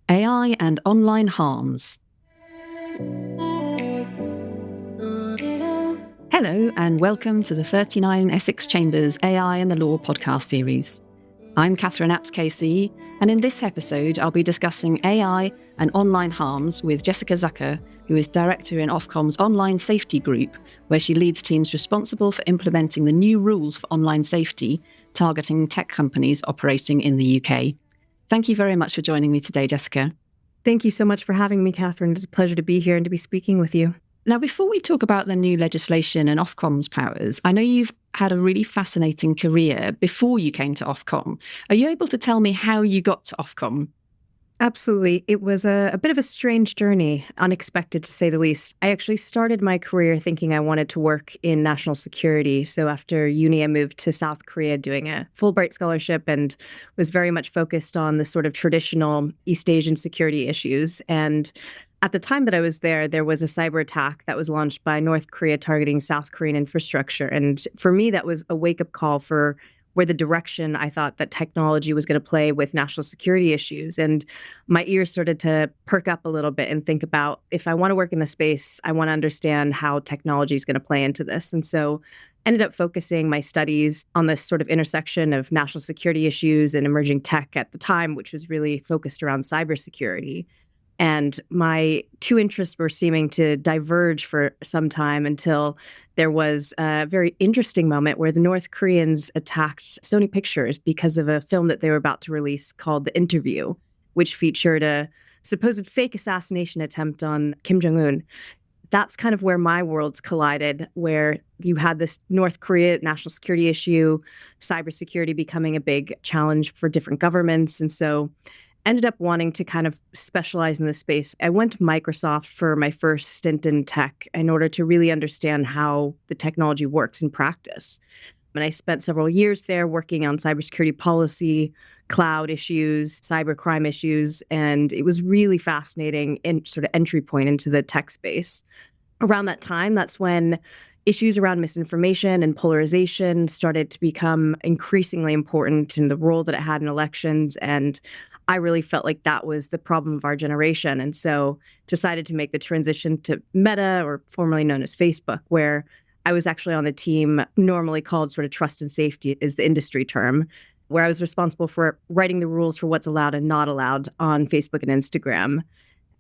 AI and online harms. Hello, and welcome to the 39 Essex Chambers AI and the Law podcast series. I'm Catherine Apps KC, and in this episode, I'll be discussing AI and online harms with Jessica Zucker, who is Director in Ofcom's Online Safety Group, where she leads teams responsible for implementing the new rules for online safety, targeting tech companies operating in the UK. Thank you very much for joining me today, Jessica. Thank you so much for having me, Catherine. It's a pleasure to be here and to be speaking with you. Now, before we talk about the new legislation and Ofcom's powers, I know you've had a really fascinating career before you came to Ofcom. Are you able to tell me how you got to Ofcom? Absolutely. It was a bit of a strange journey, unexpected to say the least. I actually started my career thinking I wanted to work in national security. So after uni, I moved to South Korea doing a Fulbright scholarship and was very much focused on the sort of traditional East Asian security issues. And at the time that I was there was a cyber attack that was launched by North Korea targeting South Korean infrastructure. And for me, that was a wake-up call for where the direction I thought that technology was going to play with national security issues. And my ears started to perk up a little bit and think about, if I want to work in the space, I want to understand how technology is going to play into this. And so ended up focusing my studies on this sort of intersection of national security issues and emerging tech at the time, which was really focused around cybersecurity. And my two interests were seeming to diverge for some time until there was a very interesting moment where the North Koreans attacked Sony Pictures because of a film that they were about to release called The Interview, which featured a supposed fake assassination attempt on Kim Jong-un. That's kind of where my worlds collided, where you had this North Korea national security issue, cybersecurity becoming a big challenge for different governments. And so ended up wanting to kind of specialize in this space. I went to Microsoft for my first stint in tech in order to really understand how the technology works in practice. And I spent several years there working on cybersecurity policy, cloud issues, cybercrime issues, and it was really fascinating and sort of entry point into the tech space. Around that time, that's when issues around misinformation and polarization started to become increasingly important in the role that it had in elections. And I really felt like that was the problem of our generation. And so decided to make the transition to Meta, or formerly known as Facebook, where I was actually on the team normally called sort of trust and safety is the industry term, where I was responsible for writing the rules for what's allowed and not allowed on Facebook and Instagram.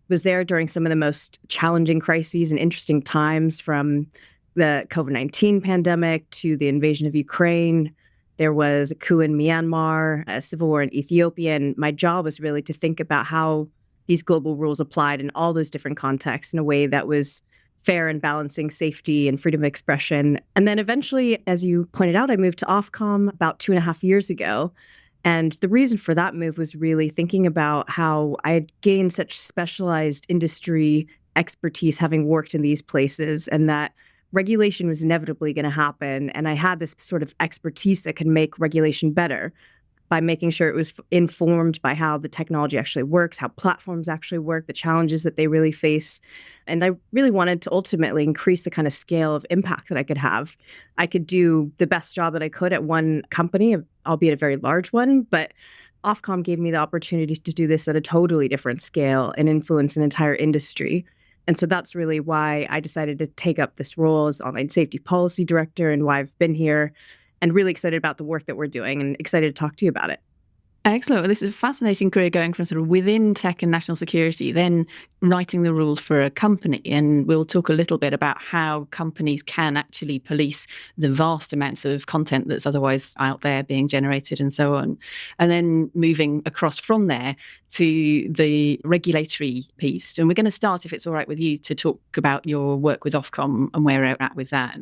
Was there during some of the most challenging crises and interesting times, from the COVID-19 pandemic to the invasion of Ukraine. There was a coup in Myanmar, a civil war in Ethiopia, and my job was really to think about how these global rules applied in all those different contexts in a way that was fair and balancing safety and freedom of expression. And then eventually, as you pointed out, I moved to Ofcom about 2.5 years ago. And the reason for that move was really thinking about how I had gained such specialized industry expertise having worked in these places, and that regulation was inevitably going to happen. And I had this sort of expertise that could make regulation better by making sure it was informed by how the technology actually works, how platforms actually work, the challenges that they really face. And I really wanted to ultimately increase the kind of scale of impact that I could have. I could do the best job that I could at one company, albeit a very large one, but Ofcom gave me the opportunity to do this at a totally different scale and influence an entire industry. And so that's really why I decided to take up this role as Online Safety Policy Director, and why I've been here, and really excited about the work that we're doing and excited to talk to you about it. Excellent. Well, this is a fascinating career, going from sort of within tech and national security, then writing the rules for a company. And we'll talk a little bit about how companies can actually police the vast amounts of content that's otherwise out there being generated and so on. And then moving across from there to the regulatory piece. And we're going to start, if it's all right with you, to talk about your work with Ofcom and where we're at with that.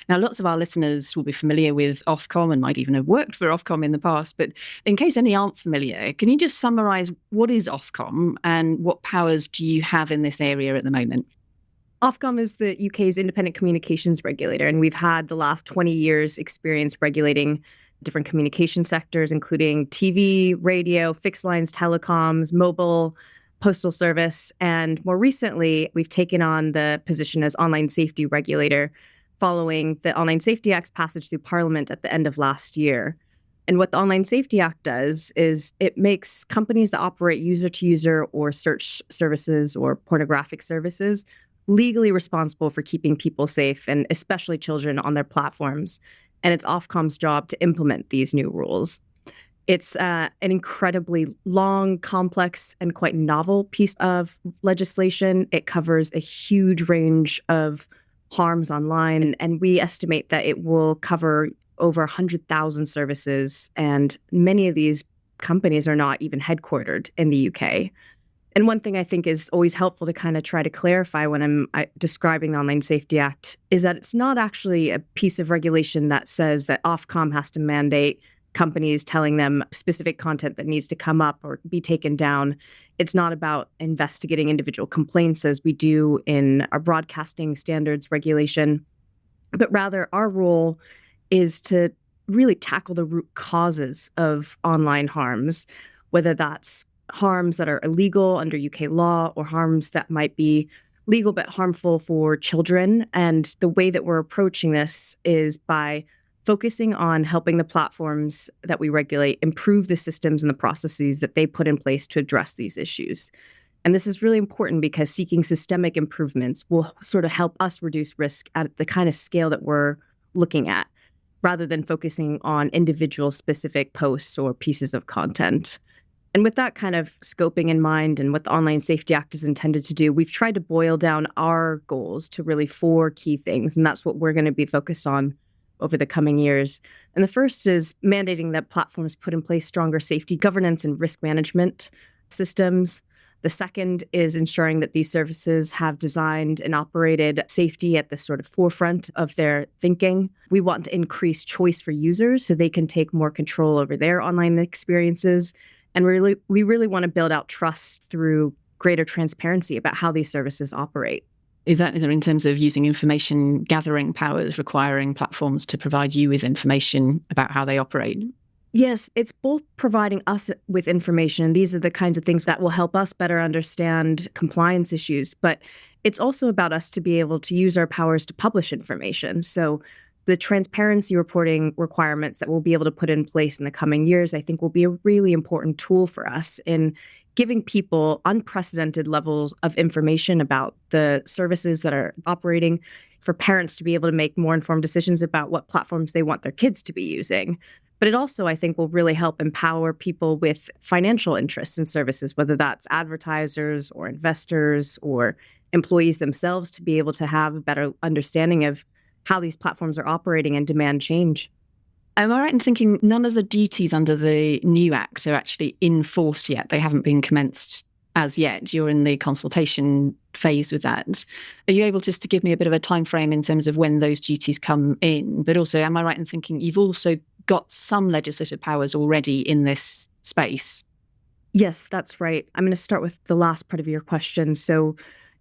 Now, lots of our listeners will be familiar with Ofcom and might even have worked for Ofcom in the past. But in case any aren't familiar, can you just summarise what is Ofcom and what powers do you have in this area at the moment? Ofcom is the UK's independent communications regulator, and we've had the last 20 years experience regulating different communication sectors, including TV, radio, fixed lines, telecoms, mobile, postal service. And more recently, we've taken on the position as online safety regulator following the Online Safety Act's passage through Parliament at the end of last year. And what the Online Safety Act does is it makes companies that operate user-to-user or search services or pornographic services legally responsible for keeping people safe, and especially children, on their platforms. And it's Ofcom's job to implement these new rules. It's an incredibly long, complex, and quite novel piece of legislation. It covers a huge range of harms online, and we estimate that it will cover over 100,000 services, and many of these companies are not even headquartered in the UK. And one thing I think is always helpful to kind of try to clarify when I'm describing the Online Safety Act is that it's not actually a piece of regulation that says that Ofcom has to mandate companies telling them specific content that needs to come up or be taken down. It's not about investigating individual complaints as we do in our broadcasting standards regulation, but rather our role is to really tackle the root causes of online harms, whether that's harms that are illegal under UK law or harms that might be legal but harmful for children. And the way that we're approaching this is by focusing on helping the platforms that we regulate improve the systems and the processes that they put in place to address these issues. And this is really important because seeking systemic improvements will sort of help us reduce risk at the kind of scale that we're looking at, rather than focusing on individual specific posts or pieces of content. And with that kind of scoping in mind and what the Online Safety Act is intended to do, we've tried to boil down our goals to really 4 key things. And that's what we're going to be focused on over the coming years. And the first is mandating that platforms put in place stronger safety governance and risk management systems. The second is ensuring that these services have designed and operated safety at the sort of forefront of their thinking. We want to increase choice for users so they can take more control over their online experiences. And we really want to build out trust through greater transparency about how these services operate. Is that in terms of using information gathering powers, requiring platforms to provide you with information about how they operate? Yes, it's both providing us with information. These are the kinds of things that will help us better understand compliance issues, but it's also about us to be able to use our powers to publish information. So the transparency reporting requirements that we'll be able to put in place in the coming years, I think, will be a really important tool for us in giving people unprecedented levels of information about the services that are operating, for parents to be able to make more informed decisions about what platforms they want their kids to be using. But it also, I think, will really help empower people with financial interests in services, whether that's advertisers or investors or employees themselves, to be able to have a better understanding of how these platforms are operating and demand change. Am I right in thinking none of the duties under the new Act are actually in force yet? They haven't been commenced as yet. You're in the consultation phase with that. Are you able just to give me a bit of a time frame in terms of when those duties come in? But also, am I right in thinking you've also got some legislative powers already in this space? Yes, that's right. I'm going to start with the last part of your question. So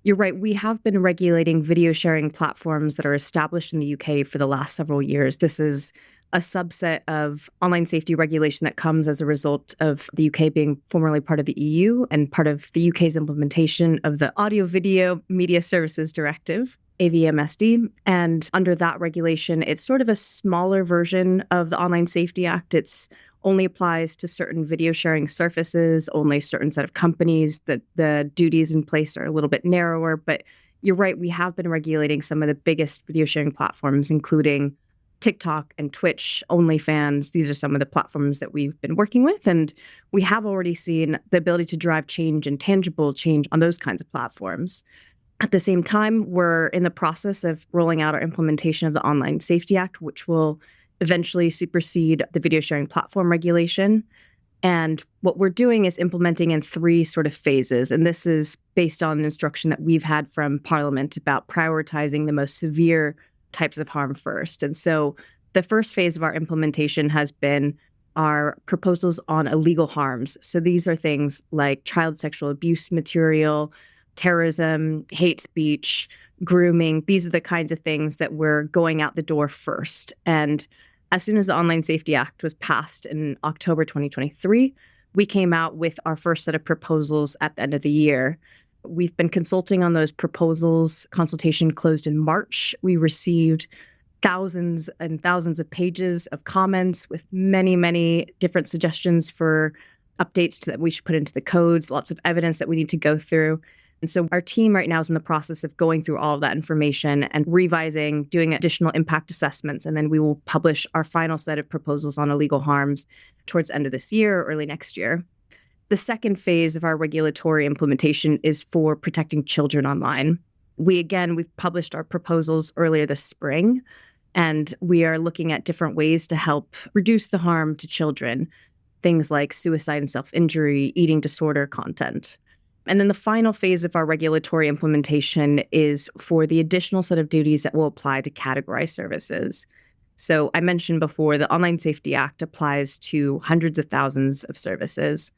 you're right. We have been regulating video sharing platforms that are established in the UK for the last several years. This is a subset of online safety regulation that comes as a result of the UK being formerly part of the EU and part of the UK's implementation of the Audio Video Media Services Directive, AVMSD. And under that regulation, it's sort of a smaller version of the Online Safety Act. It's only applies to certain video sharing surfaces, only a certain set of companies. That the duties in place are a little bit narrower. But you're right, we have been regulating some of the biggest video sharing platforms, including TikTok and Twitch, OnlyFans. These are some of the platforms that we've been working with. And we have already seen the ability to drive change and tangible change on those kinds of platforms. At the same time, we're in the process of rolling out our implementation of the Online Safety Act, which will eventually supersede the video sharing platform regulation. And what we're doing is implementing in 3 sort of phases. And this is based on an instruction that we've had from Parliament about prioritizing the most severe types of harm first. And so the first phase of our implementation has been our proposals on illegal harms. So these are things like child sexual abuse material, terrorism, hate speech, grooming. These are the kinds of things that we're going out the door first. And as soon as the Online Safety Act was passed in October 2023, we came out with our first set of proposals at the end of the year. We've been consulting on those proposals. Consultation closed in March. We received thousands and thousands of pages of comments with many, many different suggestions for updates that we should put into the codes, lots of evidence that we need to go through. And so our team right now is in the process of going through all of that information and revising, doing additional impact assessments, and then we will publish our final set of proposals on illegal harms towards the end of this year or early next year. The second phase of our regulatory implementation is for protecting children online. We've published our proposals earlier this spring, and we are looking at different ways to help reduce the harm to children, things like suicide and self-injury, eating disorder content. And then the final phase of our regulatory implementation is for the additional set of duties that will apply to categorized services. So I mentioned before, the Online Safety Act applies to hundreds of thousands of services.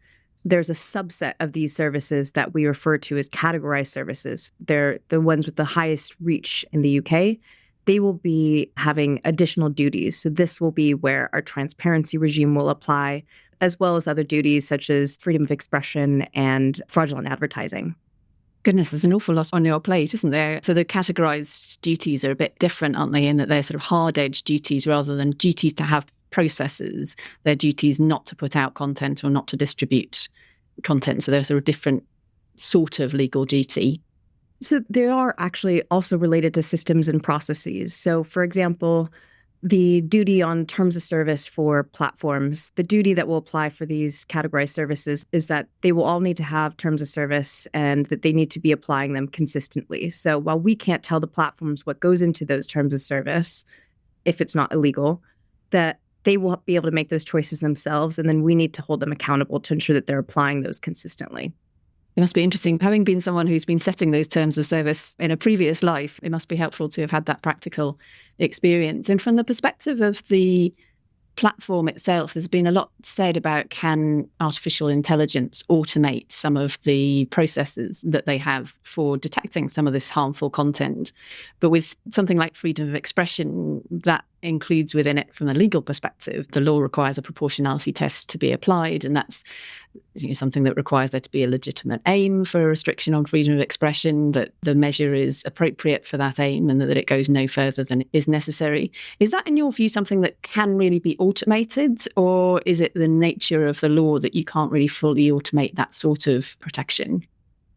There's a subset of these services that we refer to as categorized services. They're the ones with the highest reach in the UK. They will be having additional duties. So this will be where our transparency regime will apply, as well as other duties such as freedom of expression and fraudulent advertising. Goodness, there's an awful lot on your plate, isn't there? So the categorized duties are a bit different, aren't they, in that they're sort of hard-edged duties rather than duties to have processes. They're duties not to put out content or not to distribute content. So they're sort of different sort of legal duty. So they are actually also related to systems and processes. So for example, the duty on terms of service for platforms, the duty that will apply for these categorized services is that they will all need to have terms of service and that they need to be applying them consistently. So while we can't tell the platforms what goes into those terms of service, if it's not illegal, that they will be able to make those choices themselves. And then we need to hold them accountable to ensure that they're applying those consistently. It must be interesting. Having been someone who's been setting those terms of service in a previous life, it must be helpful to have had that practical experience. And from the perspective of the platform itself, there's been a lot said about can artificial intelligence automate some of the processes that they have for detecting some of this harmful content. But with something like freedom of expression, that includes within it, from a legal perspective, the law requires a proportionality test to be applied, and that's something that requires there to be a legitimate aim for a restriction on freedom of expression, that the measure is appropriate for that aim, and that it goes no further than is necessary. Is that, in your view, something that can really be automated, or is it the nature of the law that you can't really fully automate that sort of protection?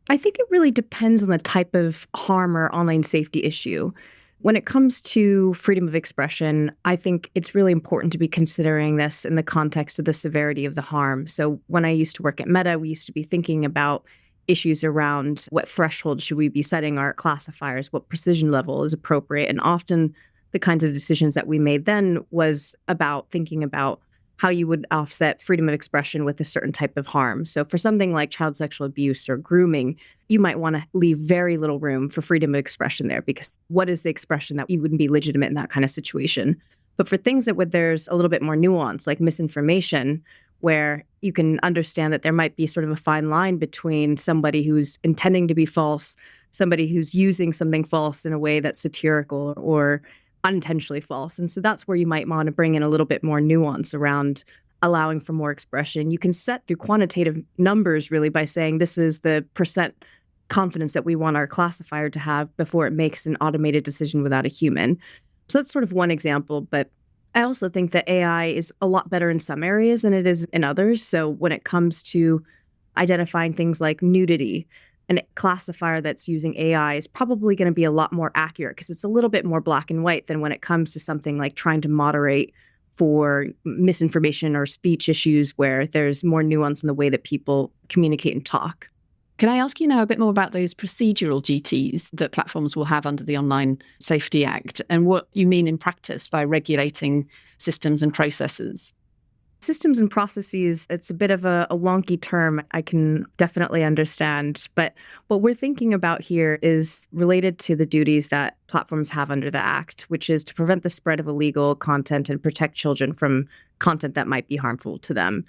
I think it really depends on the type of harm or online safety issue. When it comes to freedom of expression, I think it's really important to be considering this in the context of the severity of the harm. So when I used to work at Meta, we used to be thinking about issues around what threshold should we be setting our classifiers, what precision level is appropriate. And often the kinds of decisions that we made then was about thinking about how you would offset freedom of expression with a certain type of harm. So for something like child sexual abuse or grooming, you might want to leave very little room for freedom of expression there, because what is the expression that you wouldn't be legitimate in that kind of situation? But for things that there's a little bit more nuance, like misinformation, where you can understand that there might be sort of a fine line between somebody who's intending to be false, somebody who's using something false in a way that's satirical or unintentionally false. And so that's where you might want to bring in a little bit more nuance around allowing for more expression. You can set through quantitative numbers really by saying this is the percent confidence that we want our classifier to have before it makes an automated decision without a human. So that's sort of one example, but I also think that AI is a lot better in some areas than it is in others. So when it comes to identifying things like nudity, a classifier that's using AI is probably going to be a lot more accurate because it's a little bit more black and white than when it comes to something like trying to moderate for misinformation or speech issues where there's more nuance in the way that people communicate and talk. Can I ask you now a bit more about those procedural duties that platforms will have under the Online Safety Act and what you mean in practice by regulating systems and processes? Systems and processes, it's a bit of a wonky term, I can definitely understand. But what we're thinking about here is related to the duties that platforms have under the Act, which is to prevent the spread of illegal content and protect children from content that might be harmful to them.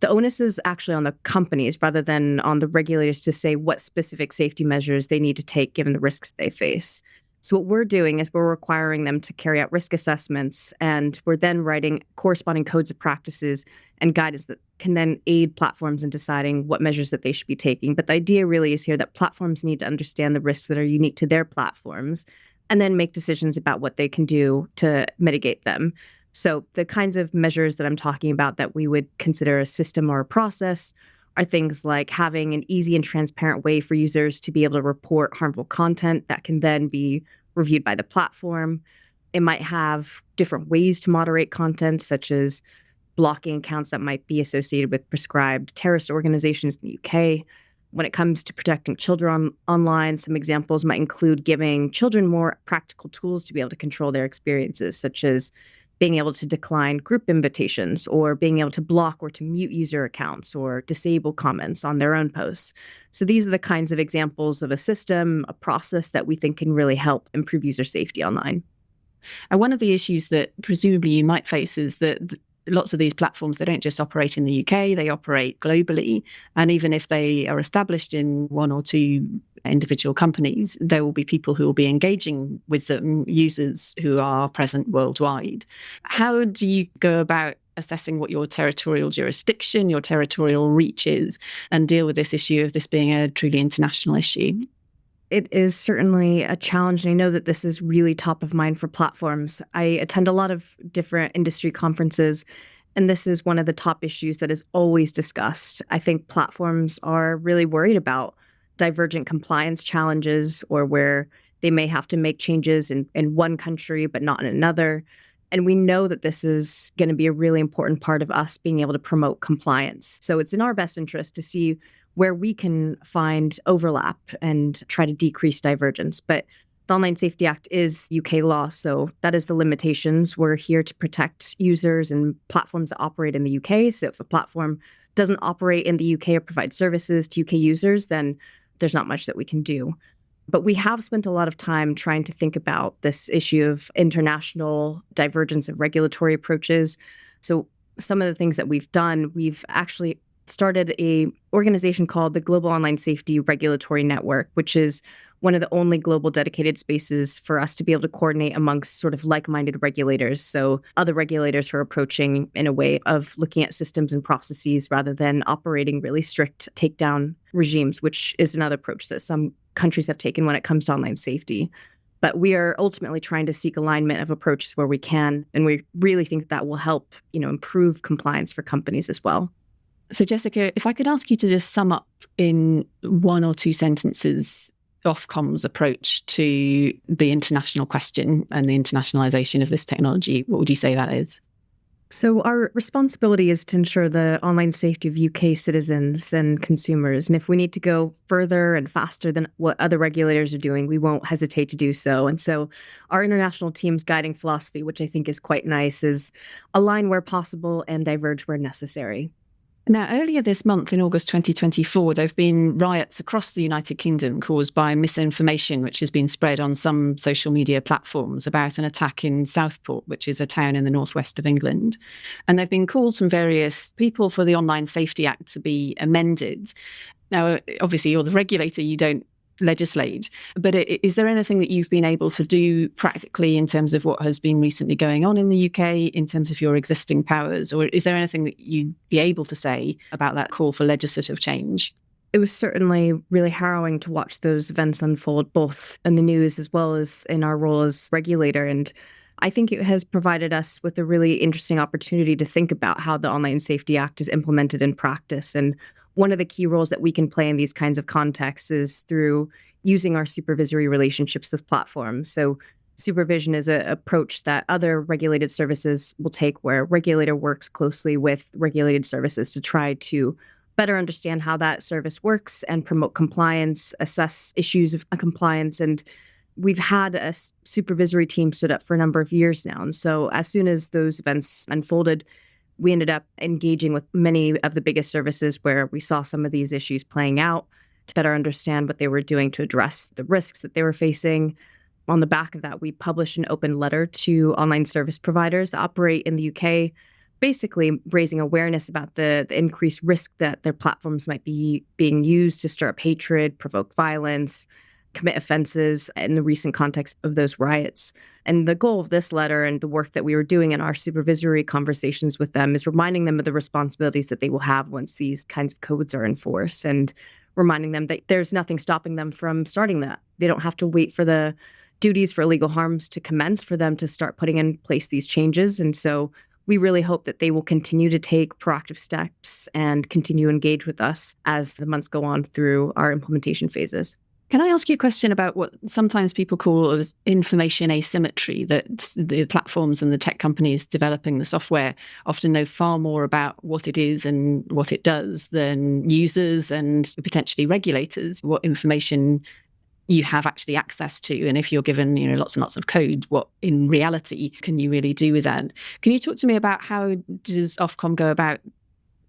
The onus is actually on the companies rather than on the regulators to say what specific safety measures they need to take given the risks they face. So what we're doing is we're requiring them to carry out risk assessments, and we're then writing corresponding codes of practices and guidance that can then aid platforms in deciding what measures that they should be taking. But the idea really is here that platforms need to understand the risks that are unique to their platforms. and then make decisions about what they can do to mitigate them. So the kinds of measures that I'm talking about that we would consider a system or a process are things like having an easy and transparent way for users to be able to report harmful content that can then be reviewed by the platform. It might have different ways to moderate content, such as blocking accounts that might be associated with prescribed terrorist organizations in the UK. When it comes to protecting children online, some examples might include giving children more practical tools to be able to control their experiences, such as being able to decline group invitations or being able to block or to mute user accounts or disable comments on their own posts. So these are the kinds of examples of a system, a process that we think can really help improve user safety online. And one of the issues that presumably you might face is that lots of these platforms, they don't just operate in the UK, they operate globally. And even if they are established in one or two individual companies, there will be people who will be engaging with them, users who are present worldwide. How do you go about assessing what your territorial jurisdiction, your territorial reach is, and deal with this issue of this being a truly international issue? It is certainly a challenge, and I know that this is really top of mind for platforms. I attend a lot of different industry conferences, and this is one of the top issues that is always discussed. I think platforms are really worried about divergent compliance challenges or where they may have to make changes in one country but not in another. And we know that this is going to be a really important part of us being able to promote compliance. So it's in our best interest to see where we can find overlap and try to decrease divergence. But the Online Safety Act is UK law, so that is the limitations. We're here to protect users and platforms that operate in the UK. So if a platform doesn't operate in the UK or provide services to UK users, then there's not much that we can do. But we have spent a lot of time trying to think about this issue of international divergence of regulatory approaches. So some of the things that we've done, we've actually started a organization called the Global Online Safety Regulatory Network, which is one of the only global dedicated spaces for us to be able to coordinate amongst sort of like-minded regulators. So other regulators who are approaching in a way of looking at systems and processes rather than operating really strict takedown regimes, which is another approach that some countries have taken when it comes to online safety. But we are ultimately trying to seek alignment of approaches where we can, and we really think that will help, improve compliance for companies as well. So, Jessica, if I could ask you to just sum up in one or two sentences Ofcom's approach to the international question and the internationalization of this technology, what would you say that is? So our responsibility is to ensure the online safety of UK citizens and consumers. And if we need to go further and faster than what other regulators are doing, we won't hesitate to do so. And so our international team's guiding philosophy, which I think is quite nice, is align where possible and diverge where necessary. Now, earlier this month, in August 2024, there have been riots across the United Kingdom caused by misinformation, which has been spread on some social media platforms about an attack in Southport, which is a town in the northwest of England. And there have been calls from various people for the Online Safety Act to be amended. Now, obviously, you're the regulator, you don't legislate, but is there anything that you've been able to do practically in terms of what has been recently going on in the UK in terms of your existing powers, or is there anything that you'd be able to say about that call for legislative change? It was certainly really harrowing to watch those events unfold, both in the news as well as in our role as regulator. And I think it has provided us with a really interesting opportunity to think about how the Online Safety Act is implemented in practice. And one of the key roles that we can play in these kinds of contexts is through using our supervisory relationships with platforms. So supervision is an approach that other regulated services will take, where a regulator works closely with regulated services to try to better understand how that service works and promote compliance, assess issues of compliance. And we've had a supervisory team stood up for a number of years now. And so as soon as those events unfolded, we ended up engaging with many of the biggest services where we saw some of these issues playing out to better understand what they were doing to address the risks that they were facing. On the back of that, we published an open letter to online service providers that operate in the UK, basically raising awareness about the increased risk that their platforms might be being used to stir up hatred, provoke violence, commit offenses in the recent context of those riots. And the goal of this letter and the work that we were doing in our supervisory conversations with them is reminding them of the responsibilities that they will have once these kinds of codes are in force, and reminding them that there's nothing stopping them from starting that. They don't have to wait for the duties for illegal harms to commence for them to start putting in place these changes. And so we really hope that they will continue to take proactive steps and continue to engage with us as the months go on through our implementation phases. Can I ask you a question about what sometimes people call as information asymmetry, that the platforms and the tech companies developing the software often know far more about what it is and what it does than users and potentially regulators, what information you have actually access to. And if you're given, lots and lots of code, what in reality can you really do with that? Can you talk to me about how does Ofcom go about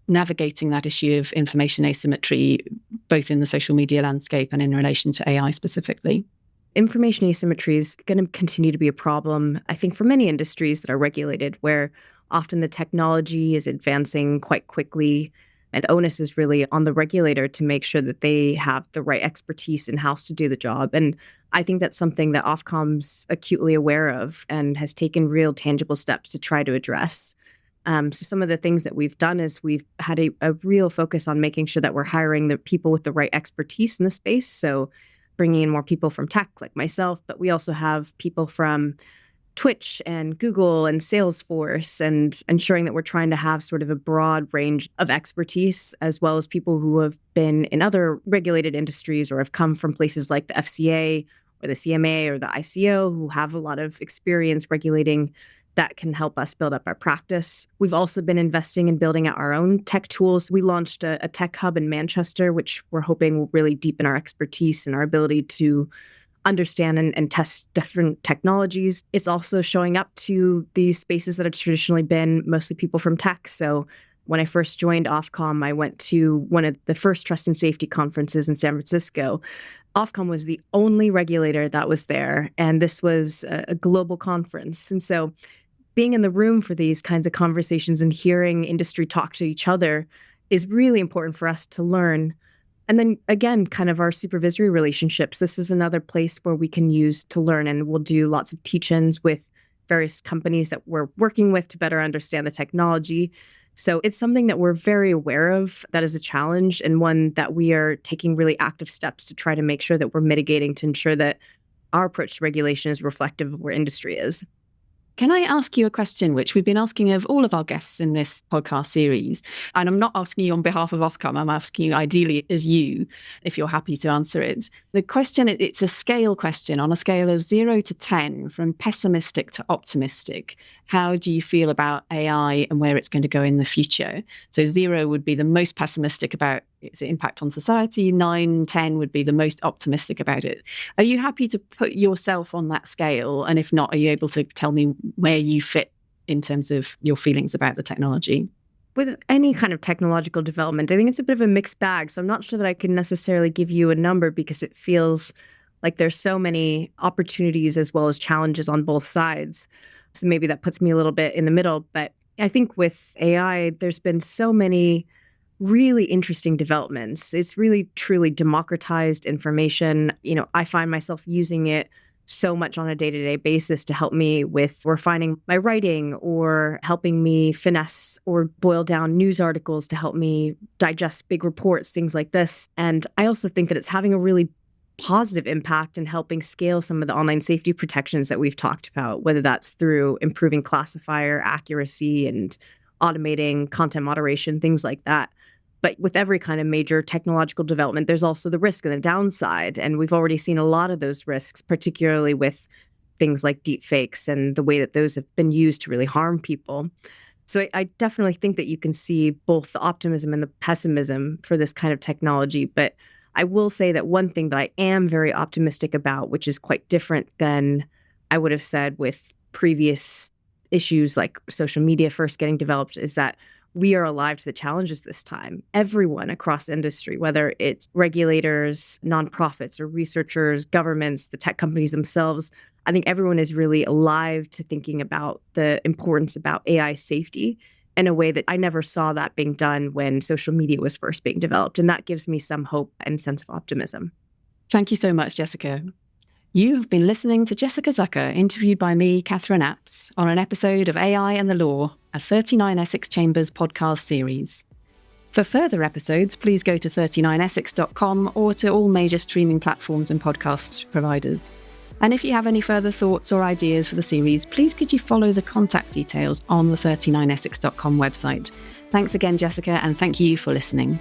navigating that issue of information asymmetry, both in the social media landscape and in relation to AI specifically? Information asymmetry is going to continue to be a problem, I think, for many industries that are regulated, where often the technology is advancing quite quickly, and onus is really on the regulator to make sure that they have the right expertise in-house to do the job. And I think that's something that Ofcom's acutely aware of and has taken real tangible steps to try to address. So some of the things that we've done is we've had a real focus on making sure that we're hiring the people with the right expertise in the space. So bringing in more people from tech like myself, but we also have people from Twitch and Google and Salesforce, and ensuring that we're trying to have sort of a broad range of expertise, as well as people who have been in other regulated industries or have come from places like the FCA or the CMA or the ICO, who have a lot of experience regulating that can help us build up our practice. We've also been investing in building out our own tech tools. We launched a tech hub in Manchester, which we're hoping will really deepen our expertise and our ability to understand and test different technologies. It's also showing up to these spaces that have traditionally been mostly people from tech. So when I first joined Ofcom, I went to one of the first trust and safety conferences in San Francisco. Ofcom was the only regulator that was there, and this was a global conference. And so being in the room for these kinds of conversations and hearing industry talk to each other is really important for us to learn. And then again, kind of our supervisory relationships. This is another place where we can use to learn, and we'll do lots of teach-ins with various companies that we're working with to better understand the technology. So it's something that we're very aware of that is a challenge, and one that we are taking really active steps to try to make sure that we're mitigating to ensure that our approach to regulation is reflective of where industry is. Can I ask you a question, which we've been asking of all of our guests in this podcast series? And I'm not asking you on behalf of Ofcom, I'm asking you ideally as you, if you're happy to answer it. The question, it's a scale question on a scale of 0 to 10, from pessimistic to optimistic. How do you feel about AI and where it's going to go in the future? So 0 would be the most pessimistic about its impact on society. 9, 10 would be the most optimistic about it. Are you happy to put yourself on that scale? And if not, are you able to tell me where you fit in terms of your feelings about the technology? With any kind of technological development, I think it's a bit of a mixed bag. So I'm not sure that I can necessarily give you a number, because it feels like there's so many opportunities as well as challenges on both sides. So maybe that puts me a little bit in the middle. But I think with AI, there's been so many really interesting developments. It's really truly democratized information. I find myself using it so much on a day-to-day basis to help me with refining my writing, or helping me finesse or boil down news articles to help me digest big reports, things like this. And I also think that it's having a really positive impact in helping scale some of the online safety protections that we've talked about, whether that's through improving classifier accuracy and automating content moderation, things like that. But with every kind of major technological development, there's also the risk and the downside. And we've already seen a lot of those risks, particularly with things like deepfakes and the way that those have been used to really harm people. So I definitely think that you can see both the optimism and the pessimism for this kind of technology. But I will say that one thing that I am very optimistic about, which is quite different than I would have said with previous issues like social media first getting developed, is that we are alive to the challenges this time. Everyone across industry, whether it's regulators, nonprofits, or researchers, governments, the tech companies themselves, I think everyone is really alive to thinking about the importance about AI safety in a way that I never saw that being done when social media was first being developed. And that gives me some hope and sense of optimism. Thank you so much, Jessica. You have been listening to Jessica Zucker, interviewed by me, Catherine Apps, on an episode of AI and the Law, a 39 Essex Chambers podcast series. For further episodes, please go to 39essex.com or to all major streaming platforms and podcast providers. And if you have any further thoughts or ideas for the series, please could you follow the contact details on the 39essex.com website. Thanks again, Jessica, and thank you for listening.